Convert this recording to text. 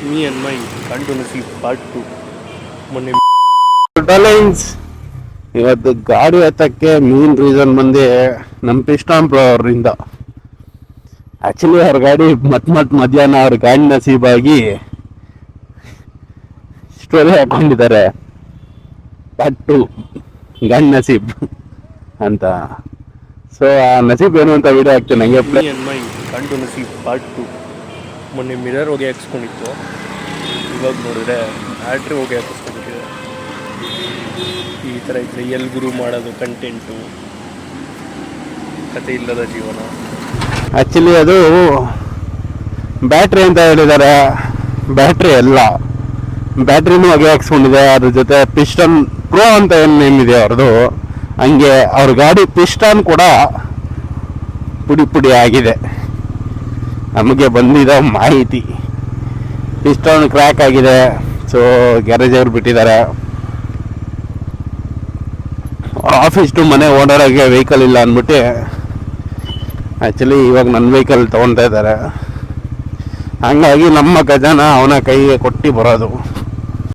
Me and my Kantonasi part 2. ಮೊನ್ನೆ ಟಲೆನ್ಸ್ ಇವತ್ತು ಗಾಡಿ ಹತ್ತಕ್ಕೆ ಮೇನ್ ರೀಸನ್ ಬಂದು ನಮ್ಮ ಪಿಸ್ಟಾಂಪ್ರ ಅವರಿಂದ. ಆ್ಯಕ್ಚುಲಿ ಅವ್ರ ಗಾಡಿ ಮಧ್ಯಾಹ್ನ ಅವ್ರ ಗಾಡಿ ನಸೀಬಾಗಿ ಸ್ಟೋರಿ ಹಾಕೊಂಡಿದ್ದಾರೆ ಪಾರ್ಟ್ 2 ಗಾಡಿ ನಸೀಬ್ ಅಂತ. ಸೊ ಆ ನಸೀಬ್ ಏನು ಅಂತ ವಿಡಿಯೋ ಹಾಕ್ತೀನಿ ನಂಗೆ. Me and my Kantonasi part 2. ಮೊನ್ನೆ ಮಿರರ್ ಹೋಗಿ ಹಾಕ್ಸ್ಕೊಂಡಿತ್ತು, ಇವಾಗ ನೋಡಿದ್ರೆ ಬ್ಯಾಟ್ರಿ ಹೋಗಿ ಹಾಕಿಸ್ಕೊಂಡ್ಬಿಟ್ಟಿದೆ. ಈ ಥರ ಇದ್ರೆ ಎಲ್ಲಿ ಗುರು ಮಾಡೋದು ಕಂಟೆಂಟು, ಕತೆ ಇಲ್ಲದ ಜೀವನ. ಆ್ಯಕ್ಚುಲಿ ಅದು ಬ್ಯಾಟ್ರಿ ಅಂತ ಹೇಳಿದ್ದಾರೆ, ಬ್ಯಾಟ್ರಿ ಅಲ್ಲ, ಬ್ಯಾಟ್ರಿನೂ ಹೊಗೆ ಹಾಕ್ಸ್ಕೊಂಡಿದೆ. ಅದ್ರ ಜೊತೆ ಪಿಸ್ಟನ್ ಪ್ರೋ ಅಂತ ಏನು ನೇಮ್ ಇದೆ ಅವ್ರದ್ದು, ಹಂಗೆ ಅವ್ರ ಗಾಡಿ ಪಿಸ್ಟನ್ ಕೂಡ ಪುಡಿ ಆಗಿದೆ. ನಮಗೆ ಬಂದಿರೋ ಮಾಹಿತಿ ಪಿಸ್ಟನ್ ಕ್ರ್ಯಾಕ್ ಆಗಿದೆ. ಸೊ ಗ್ಯಾರೇಜ್ ಅವ್ರು ಬಿಟ್ಟಿದ್ದಾರೆ. ಆಫೀಸ್ ಟು ಮನೆ ಓಡಾಡೋಕ್ಕೆ ವೆಹಿಕಲ್ ಇಲ್ಲ ಅಂದ್ಬಿಟ್ಟು ಆ್ಯಕ್ಚುಲಿ ಇವಾಗ ನನ್ನ ವೆಹಿಕಲ್ ತೊಗೊಳ್ತಾ ಇದ್ದಾರೆ. ಹಂಗಾಗಿ ನಮ್ಮ ಖಜಾನ ಅವನ ಕೈಗೆ ಕೊಟ್ಟು ಬರೋದು.